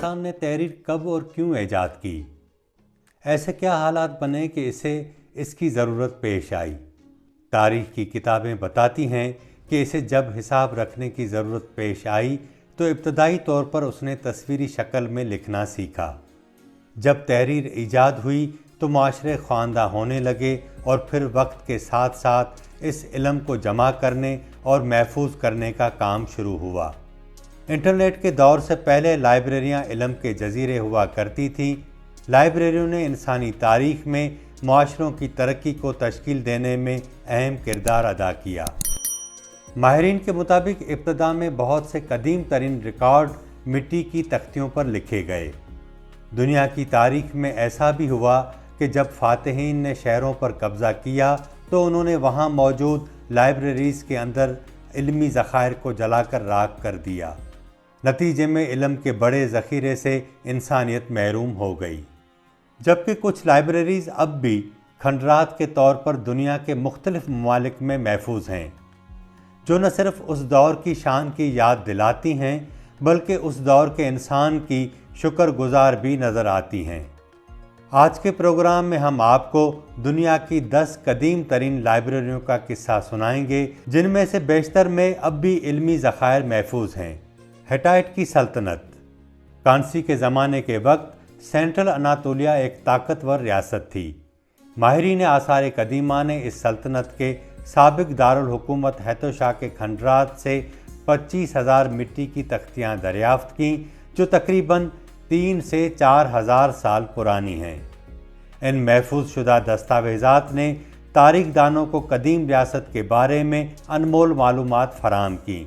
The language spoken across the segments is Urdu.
انسان نے تحریر کب اور کیوں ایجاد کی؟ ایسے کیا حالات بنے کہ اسے اس کی ضرورت پیش آئی؟ تاریخ کی کتابیں بتاتی ہیں کہ اسے جب حساب رکھنے کی ضرورت پیش آئی تو ابتدائی طور پر اس نے تصویری شکل میں لکھنا سیکھا۔ جب تحریر ایجاد ہوئی تو معاشرے خواندہ ہونے لگے اور پھر وقت کے ساتھ ساتھ اس علم کو جمع کرنے اور محفوظ کرنے کا کام شروع ہوا۔ انٹرنیٹ کے دور سے پہلے لائبریریاں علم کے جزیرے ہوا کرتی تھیں۔ لائبریریوں نے انسانی تاریخ میں معاشروں کی ترقی کو تشکیل دینے میں اہم کردار ادا کیا۔ ماہرین کے مطابق ابتدا میں بہت سے قدیم ترین ریکارڈ مٹی کی تختیوں پر لکھے گئے۔ دنیا کی تاریخ میں ایسا بھی ہوا کہ جب فاتحین نے شہروں پر قبضہ کیا تو انہوں نے وہاں موجود لائبریریز کے اندر علمی ذخائر کو جلا کر راکھ کر دیا۔ نتیجے میں علم کے بڑے ذخیرے سے انسانیت محروم ہو گئی۔ جبکہ کچھ لائبریریز اب بھی کھنڈرات کے طور پر دنیا کے مختلف ممالک میں محفوظ ہیں، جو نہ صرف اس دور کی شان کی یاد دلاتی ہیں بلکہ اس دور کے انسان کی شکر گزار بھی نظر آتی ہیں۔ آج کے پروگرام میں ہم آپ کو دنیا کی 10 قدیم ترین لائبریریوں کا قصہ سنائیں گے جن میں سے بیشتر میں اب بھی علمی ذخائر محفوظ ہیں۔ ہٹائٹ کی سلطنت۔ کانسی کے زمانے کے وقت سینٹرل اناطولیہ ایک طاقتور ریاست تھی۔ ماہرین آثار قدیمہ نے اس سلطنت کے سابق دارالحکومت ہیتوشا کے کھنڈرات سے 25,000 مٹی کی تختیاں دریافت کیں جو تقریباً 3 سے 4,000 سال پرانی ہیں۔ ان محفوظ شدہ دستاویزات نے تاریخ دانوں کو قدیم ریاست کے بارے میں انمول معلومات فراہم کیں،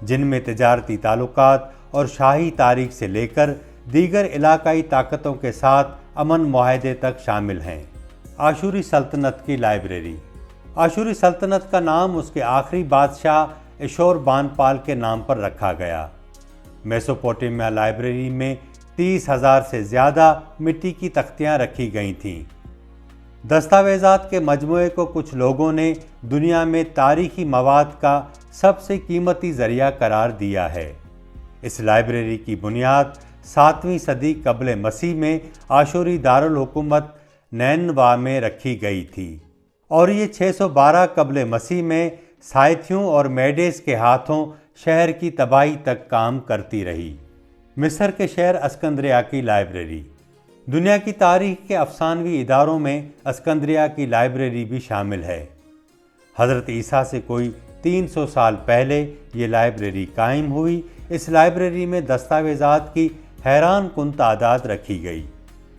جن میں تجارتی تعلقات اور شاہی تاریخ سے لے کر دیگر علاقائی طاقتوں کے ساتھ امن معاہدے تک شامل ہیں۔ آشوری سلطنت کی لائبریری۔ آشوری سلطنت کا نام اس کے آخری بادشاہ اشور بانپال کے نام پر رکھا گیا۔ میسوپوٹیمیا لائبریری میں 30,000 سے زیادہ مٹی کی تختیاں رکھی گئی تھیں۔ دستاویزات کے مجموعے کو کچھ لوگوں نے دنیا میں تاریخی مواد کا سب سے قیمتی ذریعہ قرار دیا ہے۔ اس لائبریری کی بنیاد 7ویں صدی قبل مسیح میں آشوری دارالحکومت نینوا میں رکھی گئی تھی اور یہ 612 قبل مسیح میں سائتھیوں اور میڈیز کے ہاتھوں شہر کی تباہی تک کام کرتی رہی۔ مصر کے شہر اسکندریہ کی لائبریری۔ دنیا کی تاریخ کے افسانوی اداروں میں اسکندریہ کی لائبریری بھی شامل ہے۔ حضرت عیسیٰ سے کوئی 300 سال پہلے یہ لائبریری قائم ہوئی۔ اس لائبریری میں دستاویزات کی حیران کن تعداد رکھی گئی۔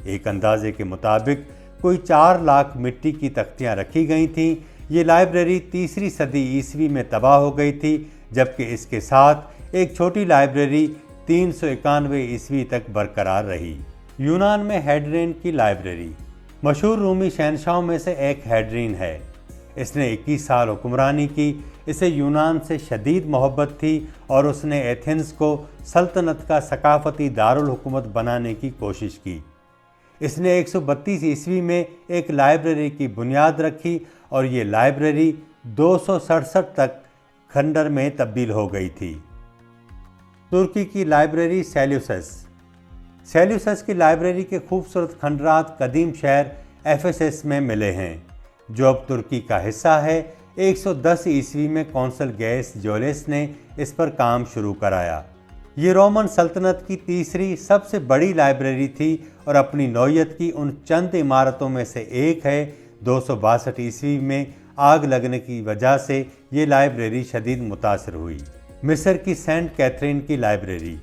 ایک اندازے کے مطابق کوئی 4 لاکھ مٹی کی تختیاں رکھی گئی تھیں۔ یہ لائبریری 3 صدی عیسوی میں تباہ ہو گئی تھی، جبکہ اس کے ساتھ ایک چھوٹی لائبریری 391 عیسوی تک برقرار رہی۔ یونان میں ہیڈرین کی لائبریری۔ مشہور رومی شہنشاہوں میں سے ایک ہیڈرین ہے۔ اس نے 21 سال حکمرانی کی۔ اسے یونان سے شدید محبت تھی اور اس نے ایتھنز کو سلطنت کا ثقافتی دارالحکومت بنانے کی کوشش کی۔ اس نے 132 عیسوی میں ایک لائبریری کی بنیاد رکھی اور یہ لائبریری 267 تک کھنڈر میں تبدیل ہو گئی تھی۔ ترکی کی لائبریری سیلیوسس۔ سیلیوسس کی لائبریری کے خوبصورت کھنڈرات قدیم شہر ایفیسس میں ملے ہیں، جو اب ترکی کا حصہ ہے۔ 110 عیسوی میں کونسل گیس جولیس نے اس پر کام شروع کرایا۔ یہ رومن سلطنت کی تیسری سب سے بڑی لائبریری تھی اور اپنی نوعیت کی ان چند عمارتوں میں سے ایک ہے۔ 262 عیسوی میں آگ لگنے کی وجہ سے یہ لائبریری شدید متاثر ہوئی۔ مصر کی سینٹ کیتھرین کی لائبریری۔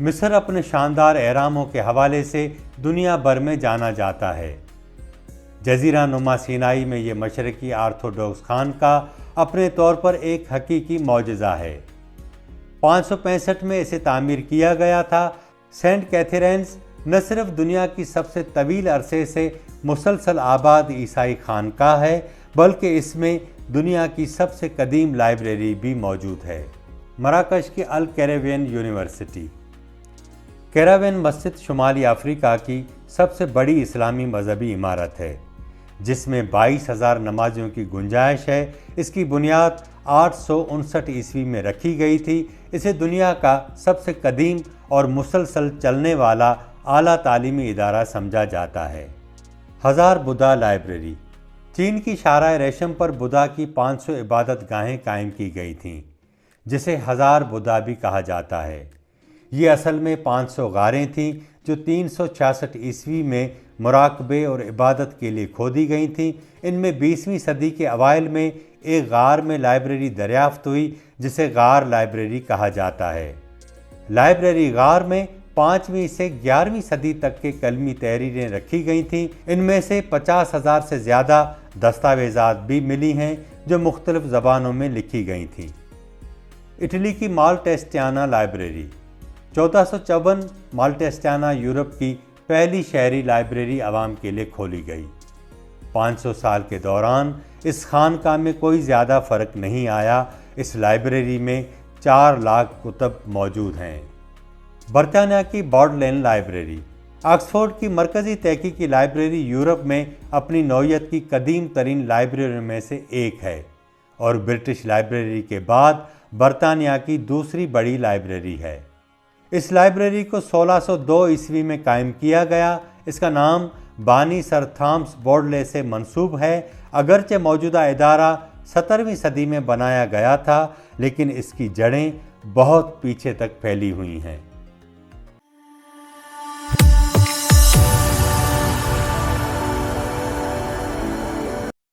مصر اپنے شاندار اہراموں کے حوالے سے دنیا بھر میں جانا جاتا ہے۔ جزیرہ نما سینائی میں یہ مشرقی آرتھوڈوکس خانقاہ اپنے طور پر ایک حقیقی معجزہ ہے۔ 565 میں اسے تعمیر کیا گیا تھا۔ سینٹ کیتھرینز نہ صرف دنیا کی سب سے طویل عرصے سے مسلسل آباد عیسائی خانقاہ ہے، بلکہ اس میں دنیا کی سب سے قدیم لائبریری بھی موجود ہے۔ مراکش کی الکیراوین یونیورسٹی۔ کیراوین مسجد شمالی افریقہ کی سب سے بڑی اسلامی مذہبی عمارت ہے، جس میں 22,000 نمازیوں کی گنجائش ہے۔ اس کی بنیاد 859 عیسوی میں رکھی گئی تھی۔ اسے دنیا کا سب سے قدیم اور مسلسل چلنے والا اعلیٰ تعلیمی ادارہ سمجھا جاتا ہے۔ ہزار بدھا لائبریری۔ چین کی شاہراہ ریشم پر بدھا کی 500 عبادت گاہیں قائم کی گئی تھیں، جسے ہزار بدھا بھی کہا جاتا ہے۔ یہ اصل میں 500 غاریں تھیں جو 366 عیسوی میں مراقبے اور عبادت کے لیے کھودی گئی تھیں۔ ان میں 20ویں صدی کے اوائل میں ایک غار میں لائبریری دریافت ہوئی جسے غار لائبریری کہا جاتا ہے۔ لائبریری غار میں 5ویں سے 11ویں صدی تک کے کلمی تحریریں رکھی گئی تھیں۔ ان میں سے 50,000 سے زیادہ دستاویزات بھی ملی ہیں جو مختلف زبانوں میں لکھی گئی تھیں۔ اٹلی کی مالٹیسٹیانا لائبریری۔ 1454 مالٹیسٹیانا یورپ کی پہلی شہری لائبریری عوام کے لیے کھولی گئی۔ 500 سال کے دوران اس خانقاہ میں کوئی زیادہ فرق نہیں آیا۔ اس لائبریری میں 4 لاکھ کتب موجود ہیں۔ برطانیہ کی بوڈلین لائبریری۔ آکسفورڈ کی مرکزی تحقیقی لائبریری یورپ میں اپنی نوعیت کی قدیم ترین لائبریریوں میں سے ایک ہے اور برٹش لائبریری کے بعد برطانیہ کی دوسری بڑی لائبریری ہے۔ اس لائبریری کو 1602 عیسوی میں قائم کیا گیا۔ اس کا نام بانی سر تھامس بوڈلے سے منسوب ہے۔ اگرچہ موجودہ ادارہ 17ویں صدی میں بنایا گیا تھا، لیکن اس کی جڑیں بہت پیچھے تک پھیلی ہوئی ہیں۔